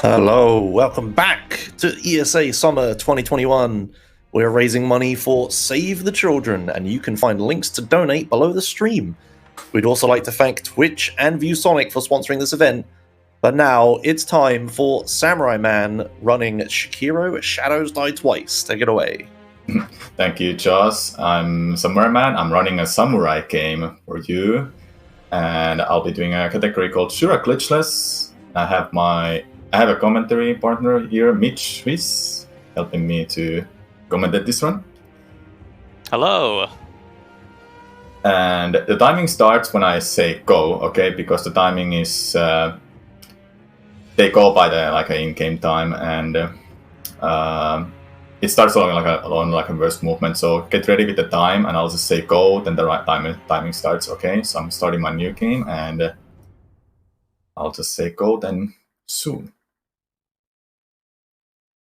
Hello, welcome back to ESA Summer 2021. We're raising money for Save the Children, and you can find links to donate below the stream. We'd also like to thank Twitch and ViewSonic for sponsoring this event. But now it's time for Samurai-Man running Sekiro Shadows Die Twice. Take it away. Thank you, Joss. I'm Samura1man. I'm running a samurai game for you, and I'll be doing a category called Shura Glitchless. I have a commentary partner here, Mitch Swiss, helping me to commentate this one. Hello. And the timing starts when I say go, okay? Because the timing is they go by the in-game time, and it starts along a burst movement. So get ready with the time, and I'll just say go. Then the right timing starts. Okay, so I'm starting my new game, and I'll just say go. Then soon.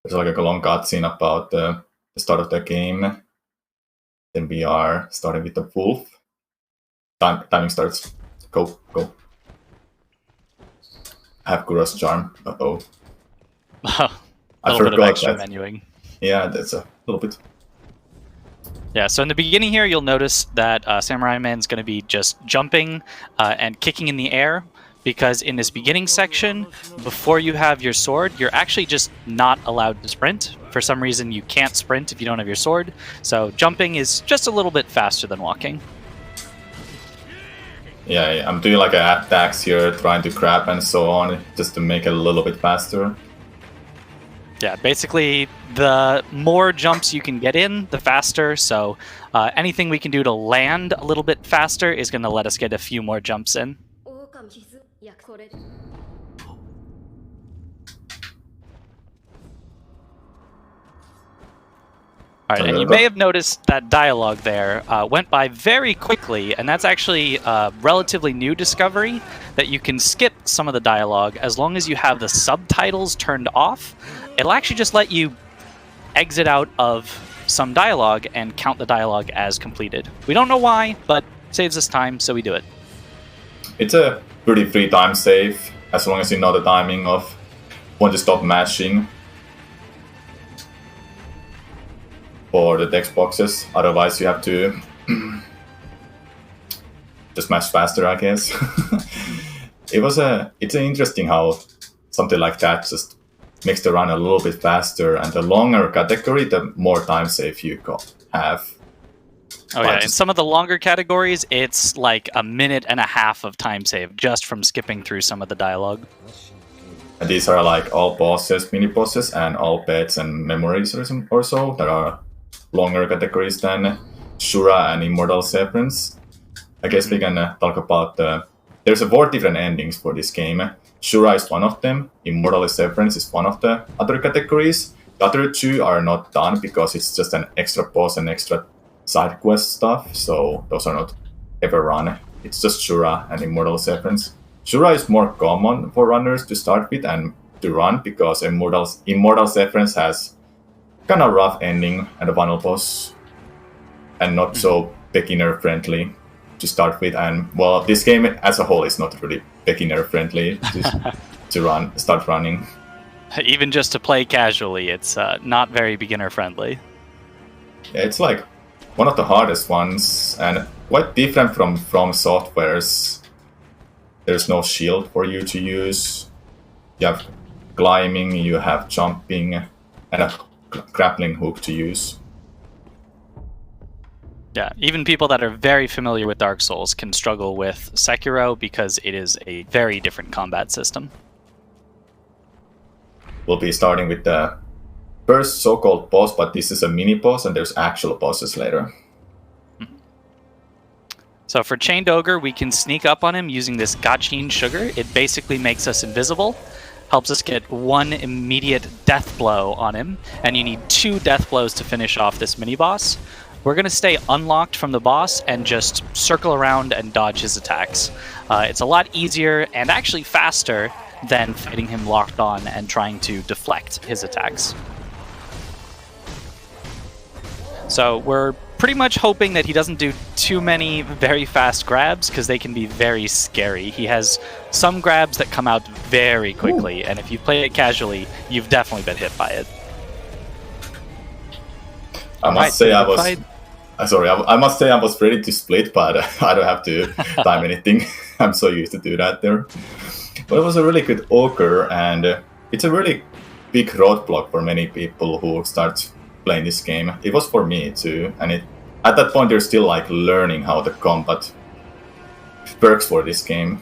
There's like a long cutscene about the start of the game. Then we are starting with the wolf. Timing starts. Go. I have Kuro's charm. Uh-oh. A little bit of extra menuing. Yeah, that's a little bit. Yeah, so in the beginning here, you'll notice that Samurai-Man's going to be just jumping and kicking in the air, because in this beginning section, before you have your sword, you're actually just not allowed to sprint. For some reason, you can't sprint if you don't have your sword, so jumping is just a little bit faster than walking. Yeah, I'm doing like attacks here, trying to grab and so on, just to make it a little bit faster. Yeah, basically, the more jumps you can get in, the faster, so anything we can do to land a little bit faster is going to let us get a few more jumps in. Alright, and you may have noticed that dialogue there went by very quickly, and that's actually a relatively new discovery, that you can skip some of the dialogue as long as you have the subtitles turned off. It'll actually just let you exit out of some dialogue and count the dialogue as completed. We don't know why, but it saves us time, so we do it. It's a pretty free time save, as long as you know the timing of when to stop mashing for the text boxes. Otherwise, you have to just mash faster, I guess. It's interesting how something like that just makes the run a little bit faster, and the longer category, the more time save you have. Oh yeah, in some of the longer categories, it's like a minute and a half of time save just from skipping through some of the dialogue. And these are like all bosses, mini bosses, and all pets and memories or so that are longer categories than Shura and Immortal Severance. I guess we can talk about there's 4 different endings for this game. Shura is one of them, Immortal Severance is one of the other categories. The other 2 are not done because it's just an extra boss and extra side quest stuff, so those are not ever run. It's just Shura and Immortal Severance. Shura is more common for runners to start with and to run, because Immortal Severance has kind of rough ending and a final boss, and not so beginner friendly to start with. And well, this game as a whole is not really beginner friendly to start running. Even just to play casually, it's not very beginner friendly. Yeah, it's like one of the hardest ones, and quite different from Software's. There's no shield for you to use. You have climbing, you have jumping, and a grappling hook to use. Yeah, even people that are very familiar with Dark Souls can struggle with Sekiro because it is a very different combat system. We'll be starting with the first so-called boss, but this is a mini-boss, and there's actual bosses later. So for Chained Ogre, we can sneak up on him using this Gachin Sugar. It basically makes us invisible, helps us get 1 immediate death blow on him, and you need 2 death blows to finish off this mini-boss. We're going to stay unlocked from the boss and just circle around and dodge his attacks. It's a lot easier and actually faster than fighting him locked on and trying to deflect his attacks. So we're pretty much hoping that he doesn't do too many very fast grabs, because they can be very scary. He has some grabs that come out very quickly, and if you play it casually, you've definitely been hit by it. I must say I was... I must say I was ready to split, but I don't have to time anything. I'm so used to do that there. But it was a really good Ogre, and it's a really big roadblock for many people who start playing this game. It was for me too, and at that point you're still like learning how the combat works for this game.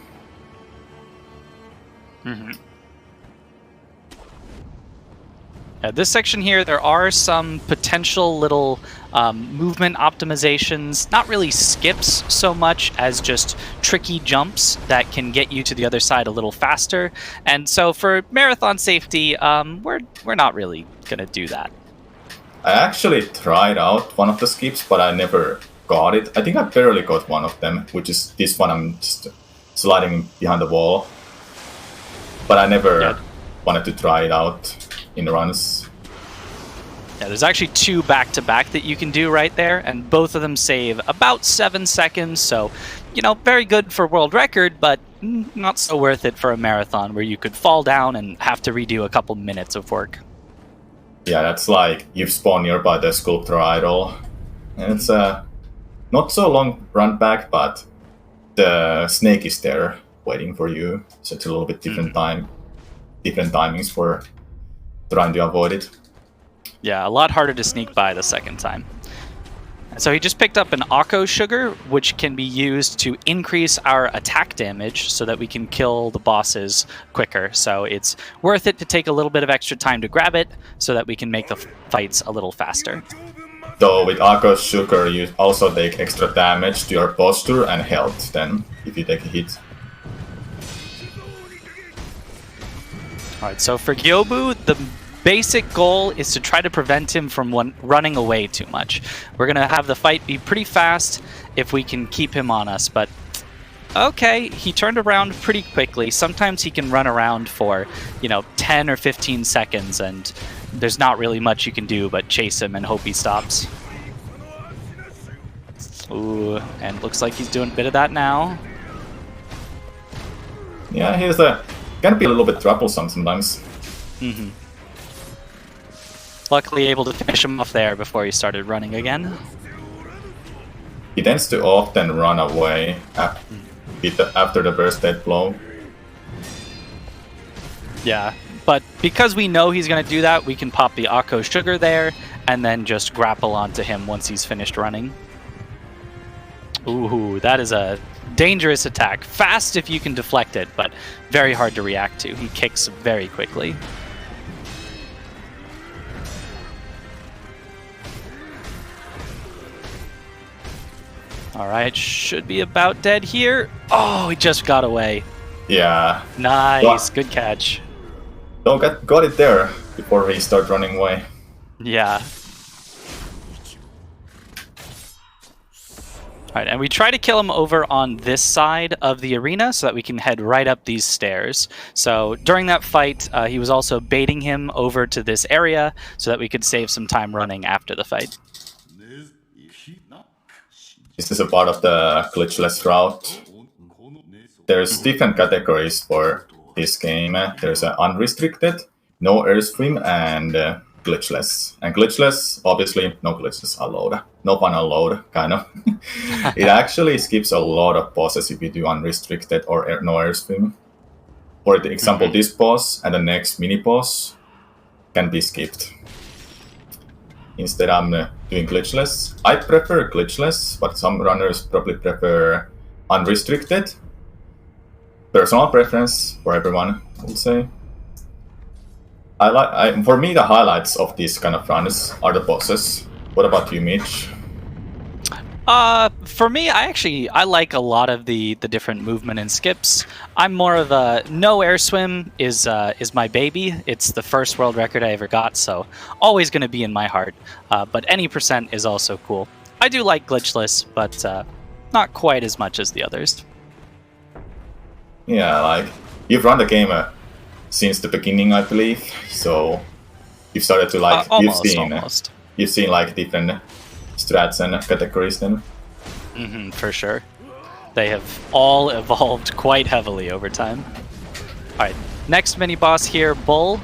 Mm-hmm. This section here, there are some potential little movement optimizations, not really skips so much as just tricky jumps that can get you to the other side a little faster. And so for marathon safety, we're not really going to do that. I actually tried out one of the skips, but I never got it. I think I barely got one of them, which is this one. I'm just sliding behind the wall. But I never wanted to try it out in runs. Yeah, there's actually 2 back-to-back that you can do right there, and both of them save about 7 seconds, so, you know, very good for world record, but not so worth it for a marathon where you could fall down and have to redo a couple minutes of work. Yeah, that's like you've spawned nearby the sculptor idol, and it's a not so long run back, but the snake is there waiting for you, so it's a little bit different different timings for trying to avoid it. Yeah, a lot harder to sneak by the second time. So he just picked up an Akko sugar, which can be used to increase our attack damage so that we can kill the bosses quicker. So it's worth it to take a little bit of extra time to grab it so that we can make the fights a little faster. Though with Akko sugar, you also take extra damage to your posture and health then, if you take a hit. Alright, so for Gyobu, the basic goal is to try to prevent him from running away too much. We're going to have the fight be pretty fast if we can keep him on us, but okay, he turned around pretty quickly. Sometimes he can run around for, 10 or 15 seconds, and there's not really much you can do but chase him and hope he stops. Ooh, and looks like he's doing a bit of that now. Yeah, he's can be a little bit troublesome sometimes. Mm-hmm. Luckily able to finish him off there before he started running again. He tends to often run away after the burst dead blow. Yeah, but because we know he's going to do that, we can pop the Akko sugar there and then just grapple onto him once he's finished running. Ooh, that is a dangerous attack. Fast if you can deflect it, but very hard to react to. He kicks very quickly. Alright, should be about dead here. Oh, he just got away. Yeah. Nice, good catch. Got it there before he started running away. Yeah. Alright, and we try to kill him over on this side of the arena so that we can head right up these stairs. So during that fight, he was also baiting him over to this area so that we could save some time running after the fight. This is a part of the glitchless route. There's different categories for this game. There's unrestricted, no airstream, and glitchless. And glitchless, obviously, no glitches allowed. No fun allowed, kind of. It actually skips a lot of bosses if you do unrestricted or no airstream. For example, this boss and the next mini boss can be skipped. Instead, I'm doing glitchless. I prefer glitchless, but some runners probably prefer unrestricted. Personal preference for everyone, I would say. For me, the highlights of these kind of runs are the bosses. What about you, Mitch? For me, I like a lot of the different movement and skips. I'm more of a no air swim is my baby. It's the first world record I ever got, so always going to be in my heart. But any percent is also cool. I do like glitchless, but not quite as much as the others. Yeah, like you've run the game since the beginning, I believe. So you've started to like almost. you've seen like different strats and categories then. For sure. They have all evolved quite heavily over time. Alright, next mini-boss here, Bull.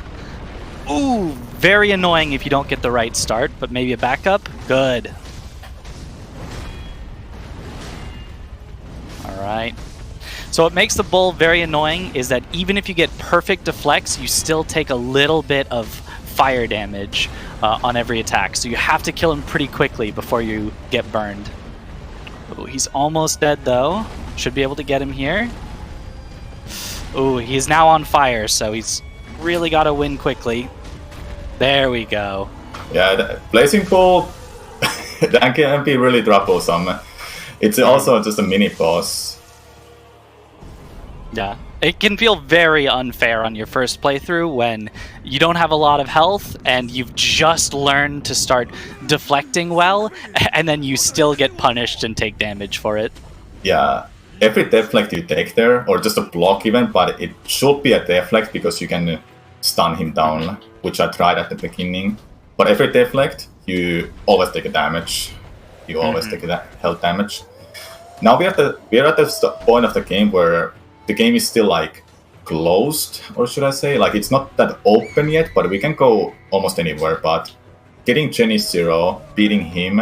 Ooh, very annoying if you don't get the right start, but maybe a backup? Good. Alright. So what makes the Bull very annoying is that even if you get perfect deflects, you still take a little bit of fire damage on every attack. So you have to kill him pretty quickly before you get burned. Ooh, he's almost dead though. Should be able to get him here. Ooh, he's now on fire, so he's really got to win quickly. There we go. Yeah, the Blazing Bull, that can be really troublesome. It's also just a mini boss. Yeah, it can feel very unfair on your first playthrough when you don't have a lot of health and you've just learned to start deflecting well, and then you still get punished and take damage for it. Yeah, every deflect you take there, or just a block even, but it should be a deflect because you can stun him down, which I tried at the beginning. But every deflect, you always take a damage. You always take a health damage. Now we're at the point of the game where the game is still like closed, or should I say, like it's not that open yet, but we can go almost anywhere. But getting Genichiro, beating him,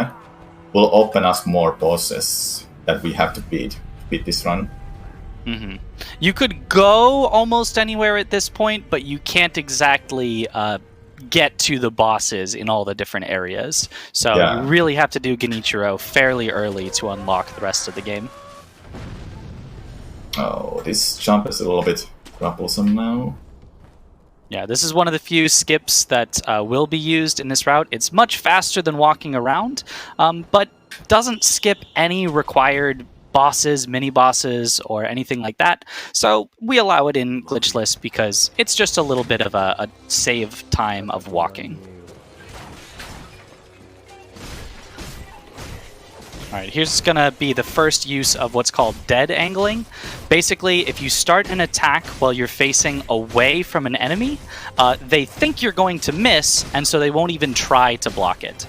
will open us more bosses that we have to beat this run. You could go almost anywhere at this point, but you can't exactly get to the bosses in all the different areas. So you really have to do Genichiro fairly early to unlock the rest of the game. Oh, this jump is a little bit troublesome now. Yeah, this is one of the few skips that will be used in this route. It's much faster than walking around, but doesn't skip any required bosses, mini-bosses, or anything like that. So we allow it in Glitchless because it's just a little bit of a save time of walking. Alright, here's going to be the first use of what's called dead angling. Basically, if you start an attack while you're facing away from an enemy, they think you're going to miss, and so they won't even try to block it.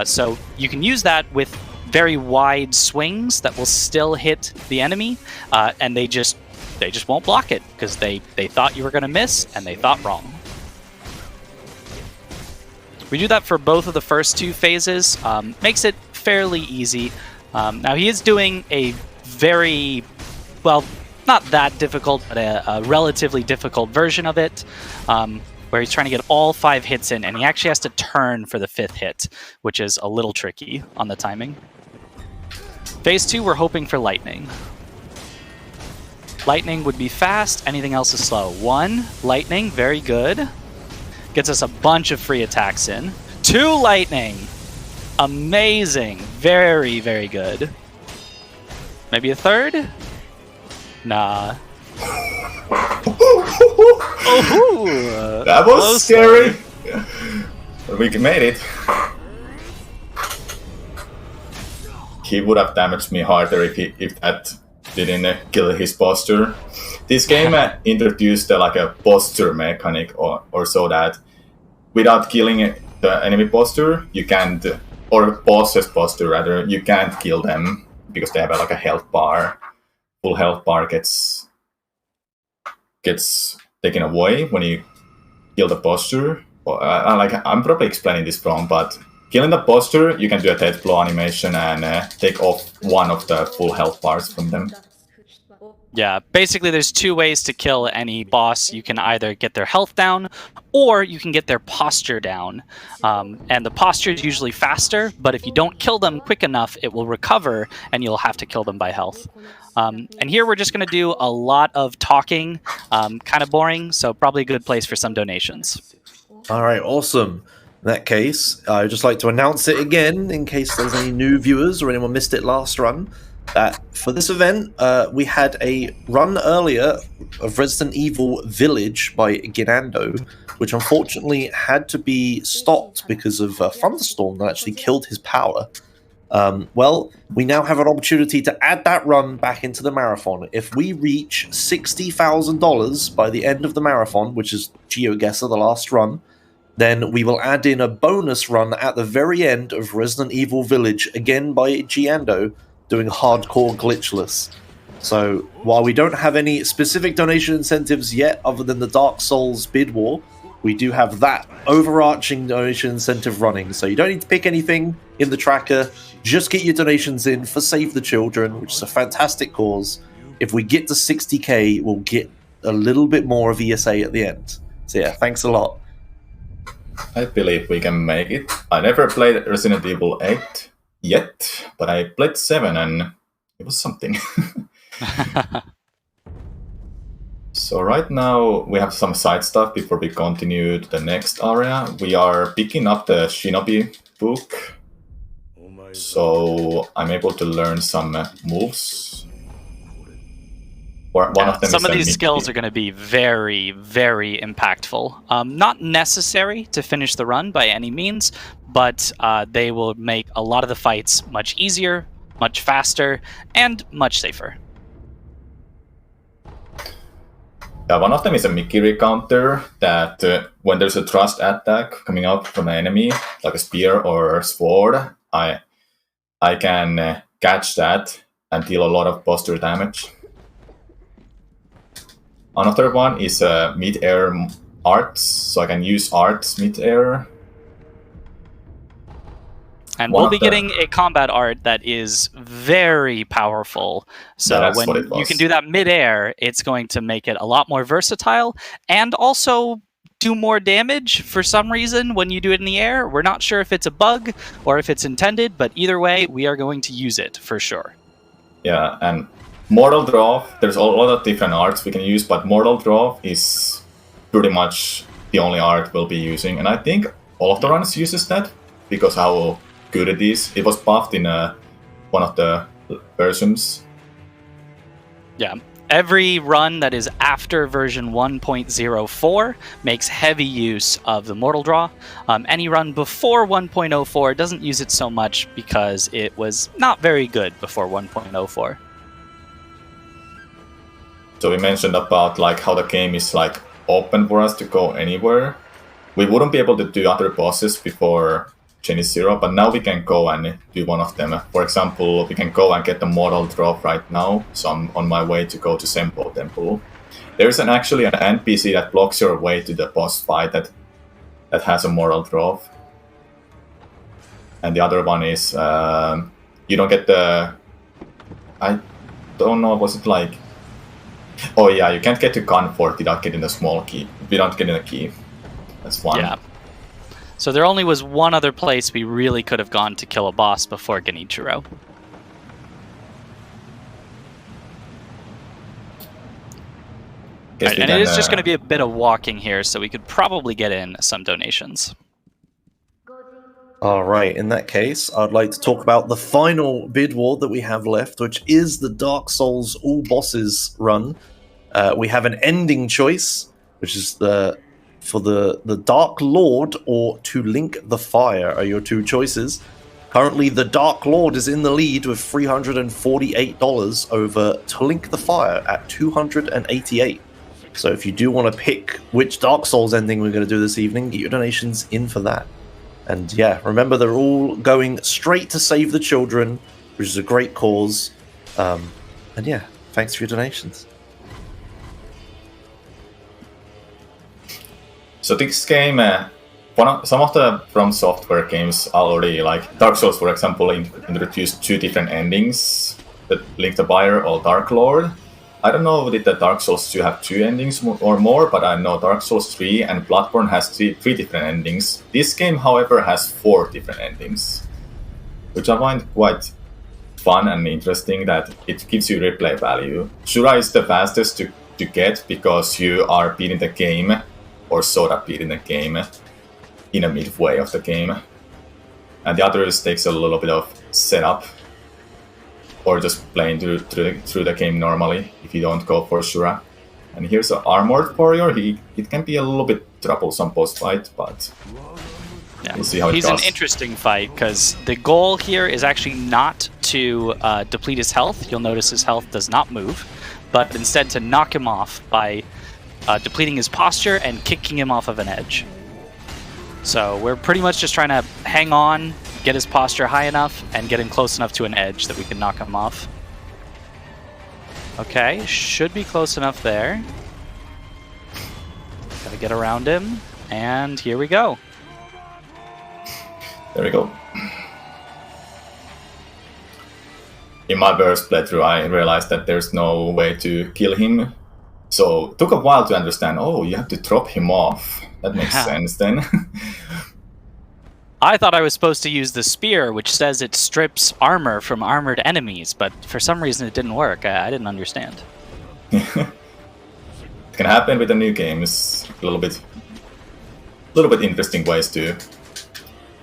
So you can use that with very wide swings that will still hit the enemy, and they just won't block it because they thought you were going to miss, and they thought wrong. We do that for both of the first two phases. Makes it fairly easy. Now he is doing a very, well, not that difficult, but a relatively difficult version of it, where he's trying to get all 5 hits in, and he actually has to turn for the 5th hit, which is a little tricky on the timing. Phase 2, we're hoping for lightning. Lightning would be fast, anything else is slow. 1, lightning, very good. Gets us a bunch of free attacks in. 2, lightning! Amazing. Very, very good. Maybe a 3rd? Nah. Oh, that was scary! But we made it. He would have damaged me harder if that didn't kill his posture. This game introduced like a posture mechanic or so that without killing the enemy posture, you can't, or boss's posture rather, you can't kill them because they have like a health bar. Full health bar gets taken away when you kill the posture. I'm probably explaining this wrong, but killing the posture, you can do a death blow animation and take off one of the full health bars from them. Yeah, basically there's 2 ways to kill any boss. You can either get their health down, or you can get their posture down. And the posture is usually faster, but if you don't kill them quick enough, it will recover, and you'll have to kill them by health. And here we're just going to do a lot of talking, kind of boring, so probably a good place for some donations. All right, awesome. In that case, I'd just like to announce it again in case there's any new viewers or anyone missed it last run. That for this event, we had a run earlier of Resident Evil Village by Ginando, which unfortunately had to be stopped because of a thunderstorm that actually killed his power. Well, we now have an opportunity to add that run back into the marathon. If we reach $60,000 by the end of the marathon, which is GeoGuessr, the last run, then we will add in a bonus run at the very end of Resident Evil Village, again by Giando, doing hardcore glitchless. So while we don't have any specific donation incentives yet other than the Dark Souls bid war, we do have that overarching donation incentive running. So you don't need to pick anything in the tracker, just get your donations in for Save the Children, which is a fantastic cause. If we get to 60k, we'll get a little bit more of ESA at the end. So yeah, thanks a lot. I believe we can make it. I never played Resident Evil 8 yet, but I played 7 and it was something. So right now we have some side stuff before we continue to the next area. We are picking up the Shinobi book, so I'm able to learn some moves. One of them some is of these skills are going to be very, very impactful. Not necessary to finish the run by any means, but they will make a lot of the fights much easier, much faster, and much safer. One of them is a Mikiri counter that when there's a thrust attack coming out from an enemy, like a spear or sword, I can catch that and deal a lot of posture damage. Another one is mid-air arts, so I can use arts mid-air. And we'll be getting a combat art that is very powerful. So when you can do that mid-air, it's going to make it a lot more versatile and also do more damage for some reason when you do it in the air. We're not sure if it's a bug or if it's intended, but either way, we are going to use it for sure. Yeah, and Mortal Draw, there's a lot of different arts we can use, but Mortal Draw is pretty much the only art we'll be using. And I think all of the runs uses that because how good it is. It was buffed in one of the versions. Yeah. Every run that is after version 1.04 makes heavy use of the Mortal Draw. Any run before 1.04 doesn't use it so much because it was not very good before 1.04. So we mentioned about like how the game is like open for us to go anywhere. We wouldn't be able to do other bosses before Genichiro, but now we can go and do one of them. For example, we can go and get the Mortal Draw right now, so I'm on my way to go to Senpou Temple. There's actually an NPC that blocks your way to the boss fight that has a Mortal Draw. And the other one is, you don't get the... I don't know, was it like... Oh yeah, you can't get to Gunfort without getting the small key, without getting a key. That's one. Yeah. So there only was one other place we really could have gone to kill a boss before Genichiro. Right, and it is just going to be a bit of walking here, so we could probably get in some donations. Alright, in that case, I'd like to talk about the final bid war that we have left, which is the Dark Souls All Bosses run. We have an ending choice, which is for the Dark Lord or To Link the Fire are your two choices. Currently, the Dark Lord is in the lead with $348 over To Link the Fire at $288. So if you do want to pick which Dark Souls ending we're going to do this evening, get your donations in for that. And yeah, remember they're all going straight to Save the Children, which is a great cause. And yeah, thanks for your donations. So this game, some of the From Software games already, like Dark Souls, for example, introduced two different endings: the Link the Fire or Dark Lord. I don't know did the Dark Souls 2 have two endings or more, but I know Dark Souls 3 and Bloodborne has three different endings. This game, however, has 4 different endings, which I find quite fun and interesting that it gives you replay value. Shura is the fastest to get because you are beating the game, or sort of beating the game, in a midway of the game. And the others takes a little bit of setup, or just playing through the game normally if you don't go for Shura. And here's an Armored Warrior. It can be a little bit troublesome post-fight, but yeah. We'll see how it goes. He's an interesting fight because the goal here is actually not to deplete his health. You'll notice his health does not move, but instead to knock him off by depleting his posture and kicking him off of an edge. So we're pretty much just trying to hang on, get his posture high enough, and get him close enough to an edge that we can knock him off. Okay, should be close enough there. Gotta get around him, and here we go. There we go. In my first playthrough, I realized that there's no way to kill him. So it took a while to understand, oh, you have to drop him off. That makes sense then. I thought I was supposed to use the spear, which says it strips armor from armored enemies, but for some reason it didn't work. I didn't understand. It can happen with the new games. A little bit interesting ways to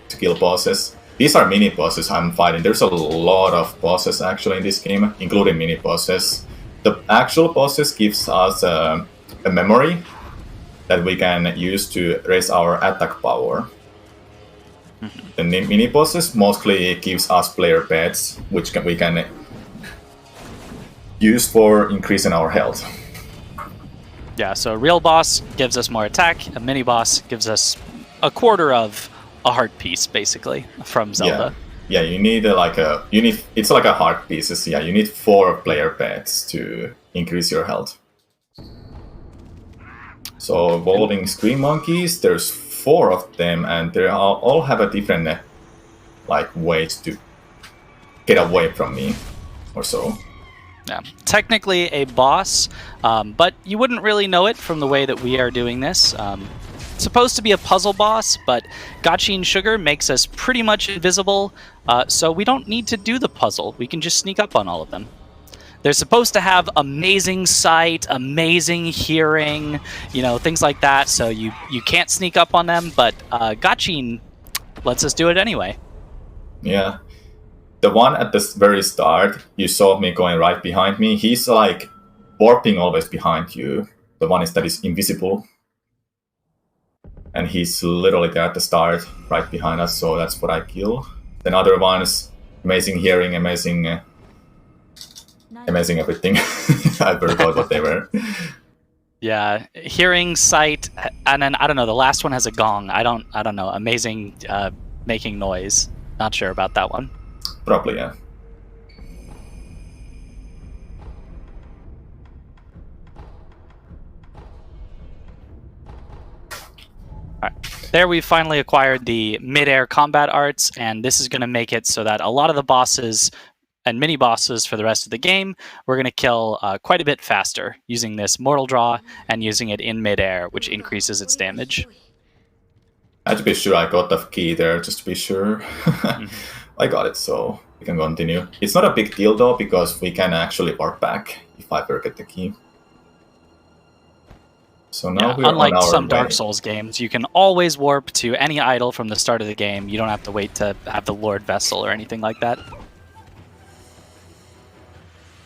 kill bosses. These are mini bosses I'm fighting. There's a lot of bosses actually in this game, including mini bosses. The actual bosses gives us a memory that we can use to raise our attack power. The mini bosses mostly gives us player pets, which we can use for increasing our health. Yeah, so a real boss gives us more attack, a mini boss gives us a quarter of a heart piece, basically, from Zelda. Yeah, you need it's like a heart pieces. Yeah, you need 4 player pets to increase your health. So evolving scream monkeys, there's 4 of them, and they all have a different ways to get away from me, or so. Yeah, technically a boss, but you wouldn't really know it from the way that we are doing this. It's supposed to be a puzzle boss, but Gachin Sugar makes us pretty much invisible, so we don't need to do the puzzle. We can just sneak up on all of them. They're supposed to have amazing sight, amazing hearing, things like that, so you can't sneak up on them, but Gachin lets us do it anyway. Yeah. The one at the very start, you saw me going right behind me, he's like warping always behind you. The one that is invisible. And he's literally there at the start, right behind us, so that's what I kill. Then other ones, amazing hearing, amazing everything. I forgot what they were. Yeah, hearing, sight, and then I don't know. The last one has a gong. I don't know. Amazing, making noise. Not sure about that one. Probably, yeah. Alright. There we finally acquired the mid-air combat arts, and this is going to make it so that a lot of the bosses and mini-bosses for the rest of the game, we're going to kill quite a bit faster using this Mortal Draw and using it in mid-air, which increases its damage. I had to be sure I got the key there, just to be sure. I got it, so we can continue. It's not a big deal though, because we can actually warp back if I forget the key. So now we're unlike on our some way. Dark Souls games, you can always warp to any idol from the start of the game. You don't have to wait to have the Lord Vessel or anything like that.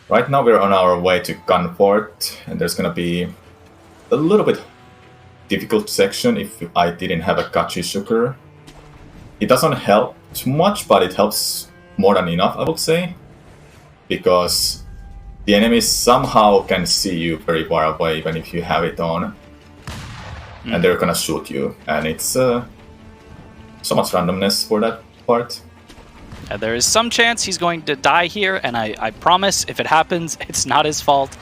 Right now we're on our way to Gunfort, and there's gonna be a little bit difficult section if I didn't have a Gachi Sugar. It doesn't help too much, but it helps more than enough, I would say. Because the enemies somehow can see you very far away, even if you have it on. And they're gonna shoot you, and it's so much randomness for that part. There is some chance he's going to die here, and I promise if it happens, it's not his fault.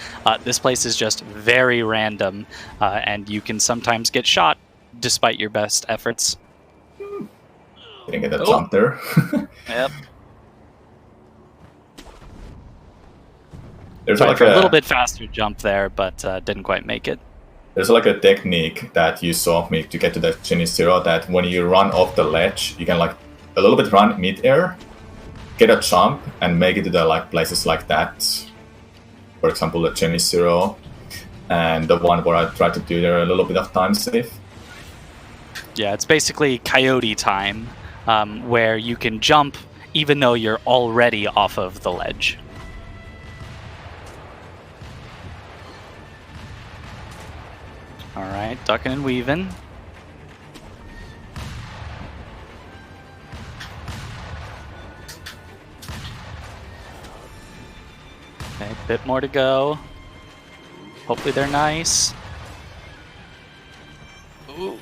This place is just very random, and you can sometimes get shot despite your best efforts. Didn't get a jump there. Yep. There's Tried like for a little bit faster jump there, but didn't quite make it. There's like a technique that you saw me to get to the Genichiro, that when you run off the ledge, you can like a little bit run mid-air, get a jump, and make it to the places like that. For example, the Genichiro, and the one where I tried to do there a little bit of time save. Yeah, it's basically coyote time, where you can jump even though you're already off of the ledge. Alright, ducking and weaving. Okay, a bit more to go. Hopefully they're nice. Ooh.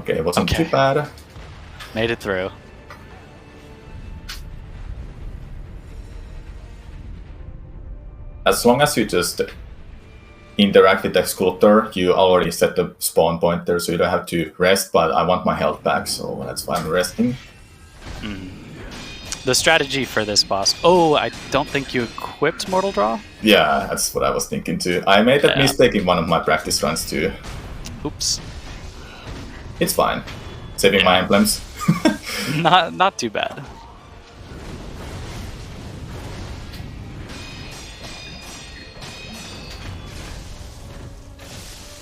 Okay, it wasn't Okay. too bad. Made it through. As long as you just interact with the sculptor, you already set the spawn pointer, so you don't have to rest, but I want my health back, so that's why I'm resting. The strategy for this boss... Oh, I don't think you equipped Mortal Draw? Yeah, that's what I was thinking too. I made that mistake in one of my practice runs too. Oops. It's fine. Saving my emblems. Not too bad.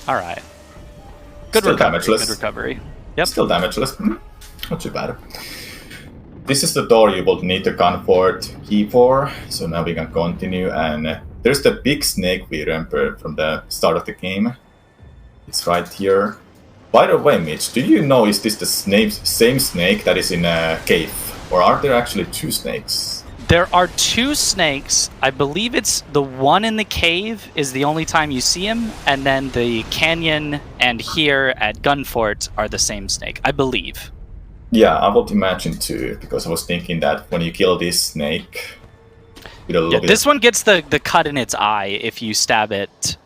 Alright. Good Still recovery. damageless. Good recovery. Yep. Still damageless. Not too bad. This is the door you will need the comfort key for, so now we can continue, and there's the big snake we remember from the start of the game. It's right here. By the way, Mitch, do you know, is this the same snake that is in a cave? Or are there actually two snakes? There are two snakes. I believe it's the one in the cave is the only time you see him, and then the canyon and here at Gunfort are the same snake, I believe. Yeah, I would imagine too, because I was thinking that when you kill this snake... With a little bit This one gets the cut in its eye if you stab it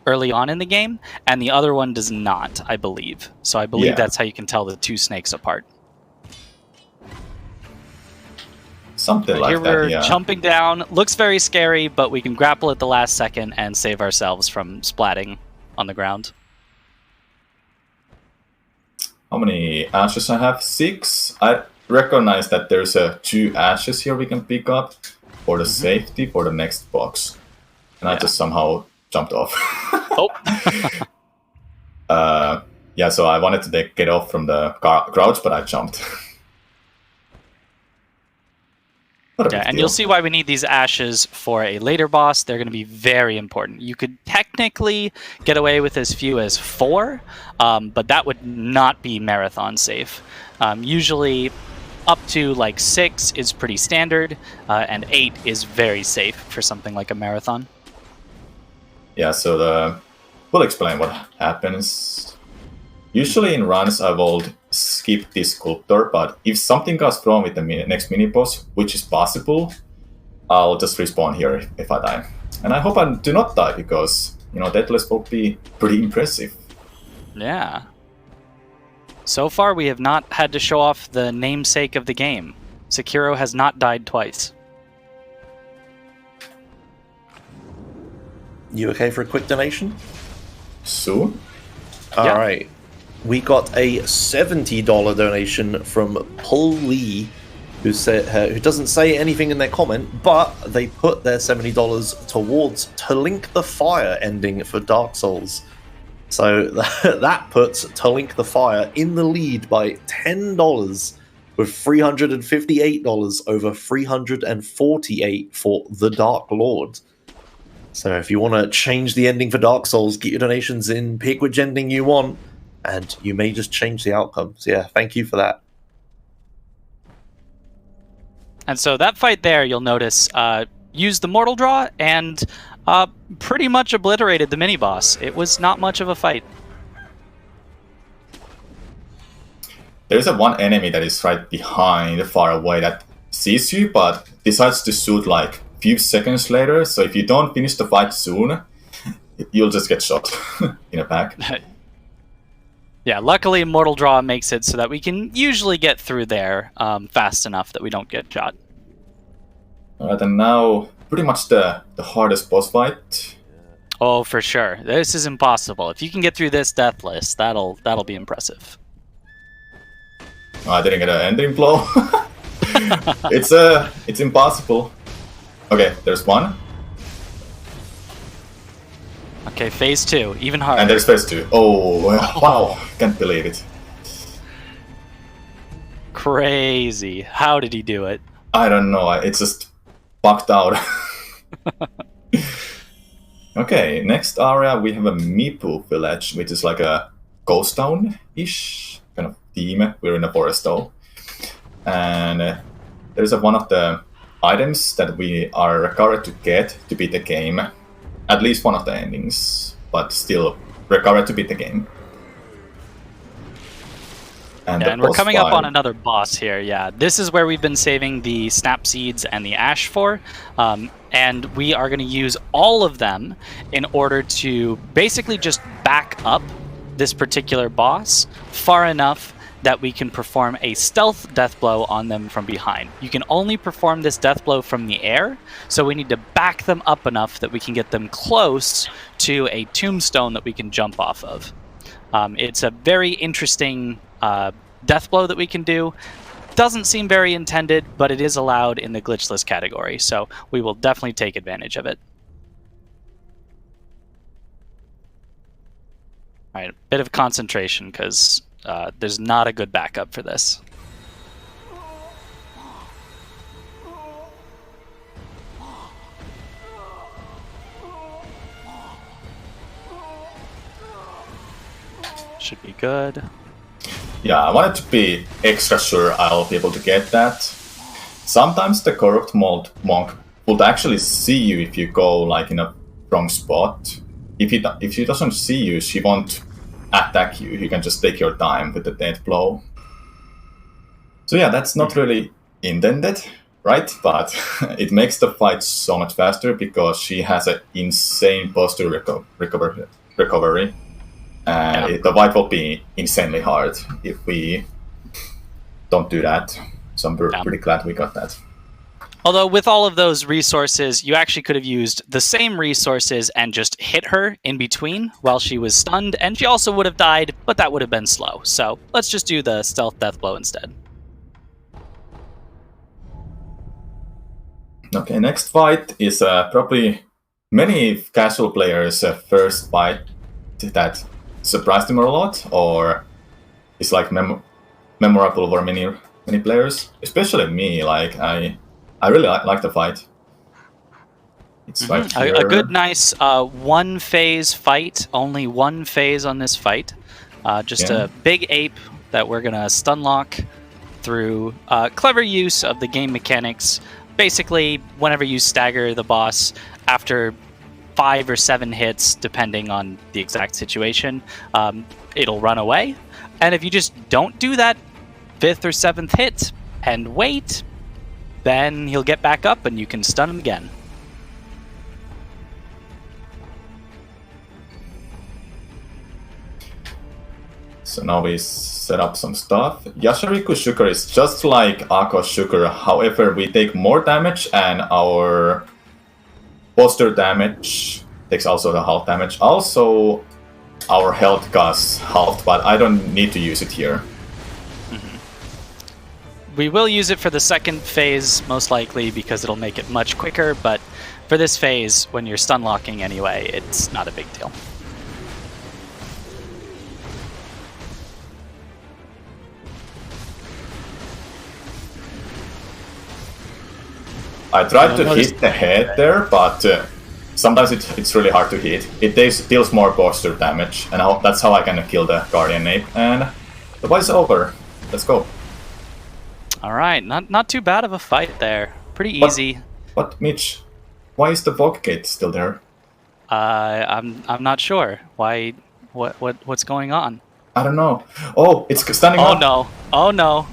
early on in the game, and the other one does not, I believe. So I believe that's how you can tell the two snakes apart. Something But like here that, we're yeah. jumping down. Looks very scary, but we can grapple at the last second and save ourselves from splatting on the ground. How many ashes I have? 6. I recognize that there's 2 ashes here we can pick up for the safety for the next box. And I just somehow jumped off. Oh. Yeah, so I wanted to get off from the crouch, but I jumped. Yeah, and you'll see why we need these ashes for a later boss. They're going to be very important. You could technically get away with as few as 4, but that would not be marathon safe. Usually up to like 6 is pretty standard, and 8 is very safe for something like a marathon. Yeah, so we'll explain what happens. Usually in runs I will skip this sculptor, but if something goes wrong with the next mini-boss, which is possible, I'll just respawn here if I die. And I hope I do not die, because, you know, Deathless will be pretty impressive. Yeah. So far we have not had to show off the namesake of the game. Sekiro has not died twice. You okay for a quick donation? Soon? Yeah. Alright. We got a $70 donation from Paul Lee, who doesn't say anything in their comment, but they put their $70 towards To Link the Fire ending for Dark Souls. So that puts To Link the Fire in the lead by $10, with $358 over $348 for The Dark Lord. So if you want to change the ending for Dark Souls, get your donations in, pick which ending you want, and you may just change the outcome. So yeah, thank you for that. And so that fight there, you'll notice, used the Mortal Draw and pretty much obliterated the mini-boss. It was not much of a fight. There's one enemy that is right behind, far away, that sees you, but decides to shoot like few seconds later, so if you don't finish the fight soon, you'll just get shot in a back. Yeah, luckily Mortal Draw makes it so that we can usually get through there fast enough that we don't get shot. Alright, and now pretty much the hardest boss fight. Oh, for sure. This is impossible. If you can get through this deathless, that'll be impressive. Oh, I didn't get an ending blow. It's impossible. Okay, there's one. Okay, phase 2, even harder. And there's phase 2. Oh, wow. Can't believe it. Crazy. How did he do it? I don't know. It's just bugged out. Okay, next area we have a Meeple village, which is like a ghost town-ish kind of theme. We're in a forest though. And there's one of the items that we are required to get to beat the game. At least one of the endings, but still required to beat the game. And, and we're coming up on another boss here. Yeah, this is where we've been saving the snap seeds and the ash for, and we are going to use all of them in order to basically just back up this particular boss far enough that we can perform a stealth death blow on them from behind. You can only perform this death blow from the air, so we need to back them up enough that we can get them close to a tombstone that we can jump off of. It's a very interesting death blow that we can do. Doesn't seem very intended, but it is allowed in the glitchless category, so we will definitely take advantage of it. Alright, a bit of concentration, because there's not a good backup for this. Should be good. Yeah, I wanted to be extra sure I'll be able to get that. Sometimes the corrupt monk would actually see you if you go like in a wrong spot. If he doesn't see you, she won't attack you. You can just take your time with the death blow. So yeah, that's not really intended, right? But it makes the fight so much faster because she has an insane posture recovery. And the fight will be insanely hard if we don't do that. So I'm pretty glad we got that. Although with all of those resources, you actually could have used the same resources and just hit her in between while she was stunned, and she also would have died, but that would have been slow. So let's just do the stealth death blow instead. Okay, next fight is probably many casual players' first fight that surprised him a lot, or is like memorable for many players, especially me. Like I really like the fight. It's right here. A good, nice one phase fight. Only one phase on this fight. Just a big ape that we're gonna stun lock through clever use of the game mechanics. Basically, whenever you stagger the boss after 5 or 7 hits, depending on the exact situation, it'll run away. And if you just don't do that 5th or 7th hit and wait, then he'll get back up and you can stun him again. So now we set up some stuff. Yashariku Sugar is just like Ako Sugar, however we take more damage and our posture damage takes also the health damage. Also, our health costs halved, but I don't need to use it here. We will use it for the second phase, most likely, because it'll make it much quicker, but for this phase, when you're stun locking anyway, it's not a big deal. I tried to hit the head there, but sometimes it's really hard to hit. It deals more posture damage, and that's how I can kill the Guardian Ape. And the fight is over. Let's go. All right, not too bad of a fight there. Pretty easy. But Mitch, why is the Vogue Gate still there? I'm not sure why. What's going on? I don't know. Oh, it's standing up. Oh no! Oh no!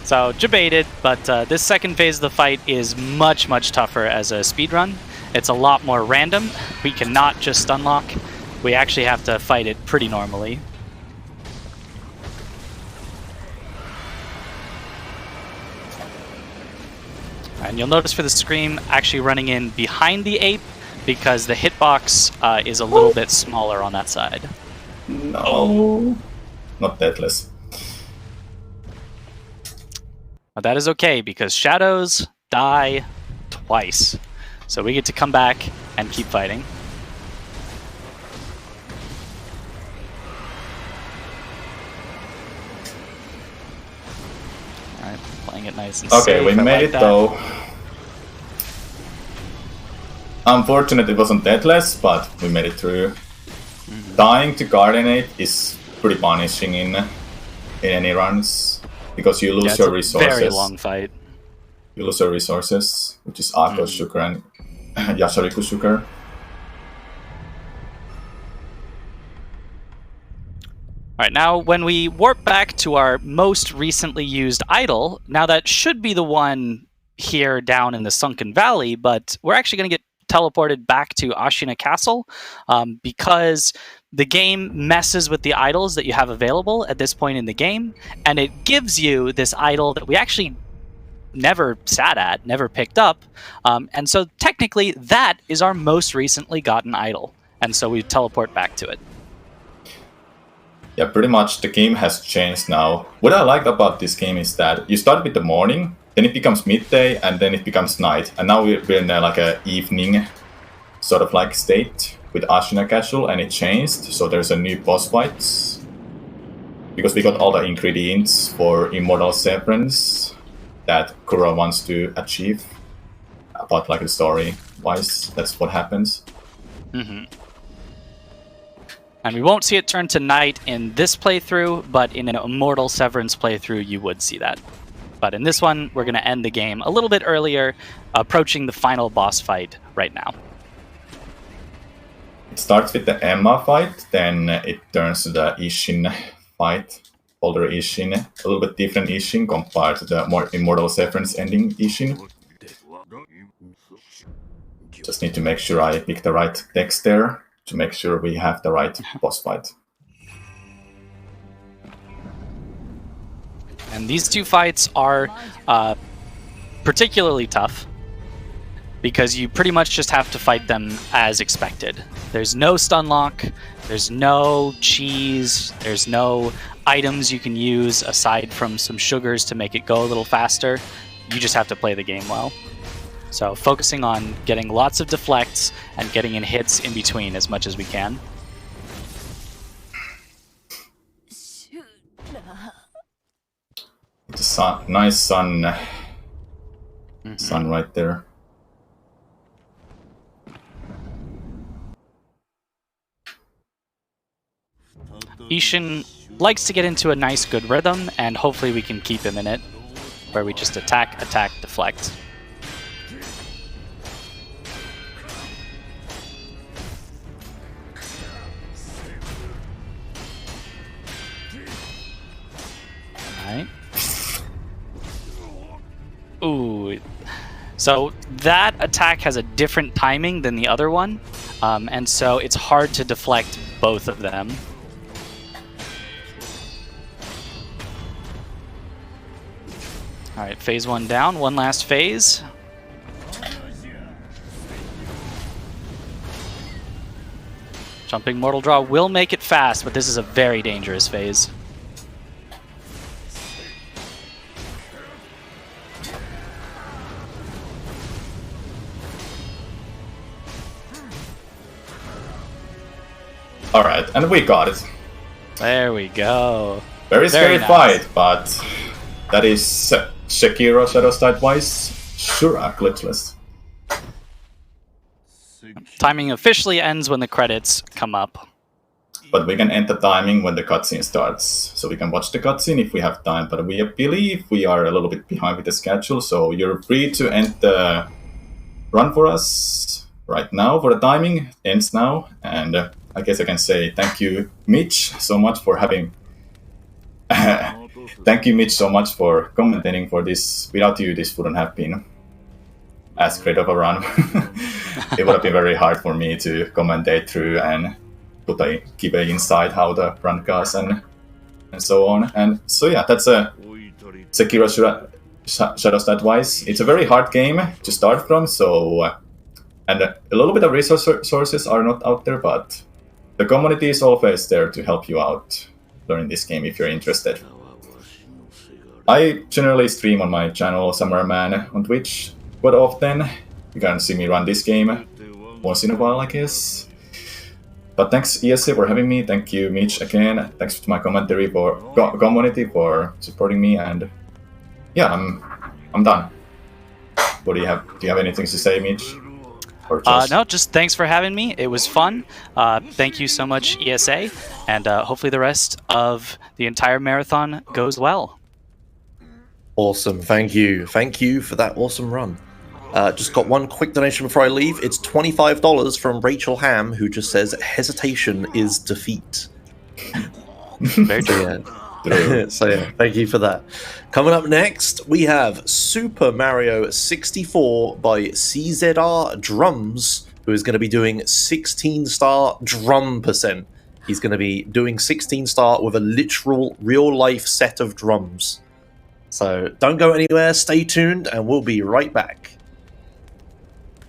So, debated, but this second phase of the fight is much tougher as a speedrun. It's a lot more random. We cannot just stun lock. We actually have to fight it pretty normally. And you'll notice for the scream actually running in behind the ape because the hitbox is a little bit smaller on that side. No. Not deathless. But that is okay because shadows die twice. So we get to come back and keep fighting. Alright, playing it nice and safe. Okay, we made it though. Unfortunately it wasn't deathless, but we made it through. Dying to Guardian Ape is pretty punishing in any runs. Because you lose your resources. Very long fight. illusory resources, which is Ako sugar and Yashariku sugar. All right, now when we warp back to our most recently used idol, now that should be the one here down in the Sunken Valley, but we're actually going to get teleported back to Ashina Castle because the game messes with the idols that you have available at this point in the game, and it gives you this idol that we actually never sat at, never picked up, and so technically that is our most recently gotten idol, and so we teleport back to it. Yeah, pretty much the game has changed now. What I like about this game is that you start with the morning, then it becomes midday, and then it becomes night. And now we're in like an evening sort of like state with Ashina Castle, and it changed. So there's a new boss fight. Because we got all the ingredients for Immortal Severance that Kuro wants to achieve. About like the story-wise, that's what happens. Mm-hmm. And we won't see it turn to night in this playthrough, but in an Immortal Severance playthrough, you would see that. But in this one, we're going to end the game a little bit earlier, approaching the final boss fight right now. It starts with the Emma fight, then it turns to the Isshin fight, older Isshin, a little bit different Isshin compared to the more Immortal Severance ending Isshin. Just need to make sure I pick the right text there, to make sure we have the right boss fight. And these two fights are particularly tough because you pretty much just have to fight them as expected. There's no stun lock, there's no cheese, there's no items you can use aside from some sugars to make it go a little faster. You just have to play the game well. So focusing on getting lots of deflects and getting in hits in between as much as we can. It's a nice sun right there. Isshin likes to get into a nice good rhythm, and hopefully we can keep him in it, where we just attack, attack, deflect. Alright. Ooh. So that attack has a different timing than the other one, and so it's hard to deflect both of them. Alright, phase one down, one last phase. Jumping Mortal Draw will make it fast, but this is a very dangerous phase. Alright, and we got it. There we go. Very scary nice. fight, but that is Sekiro Shadows Type-wise, Shura Glitchless. Timing officially ends when the credits come up. But we can end the timing when the cutscene starts. So we can watch the cutscene if we have time, but we believe we are a little bit behind with the schedule, so you're free to end the run for us right now, for the timing. It ends now, and I guess I can say thank you, Mitch, so much for having... Thank you, Mitch, so much for commentating for this. Without you, this wouldn't have been as great of a run. It would have been very hard for me to commentate through and give an insight how the run goes and so on. And so yeah, that's a Sekiro Shadows Type-wise. It's a very hard game to start from, so and a little bit of resources are not out there, but the community is always there to help you out learning this game if you're interested. I generally stream on my channel samura1man on Twitch quite often. You can see me run this game once in a while, I guess. But thanks ESA for having me. Thank you, Mitch, again. Thanks to my community for supporting me. And yeah, I'm done. What do you have? Do you have anything to say, Mitch? Or just... No, just thanks for having me. It was fun. Thank you so much, ESA, and hopefully the rest of the entire marathon goes well. Awesome. Thank you. Thank you for that awesome run. Just got one quick donation before I leave. It's $25 from Rachel Ham, who just says, hesitation is defeat. Very true. So yeah, thank you for that. Coming up next, we have Super Mario 64 by CZR Drums, who is going to be doing 16-star drum percent. He's going to be doing 16-star with a literal real-life set of drums. So don't go anywhere, stay tuned, and we'll be right back.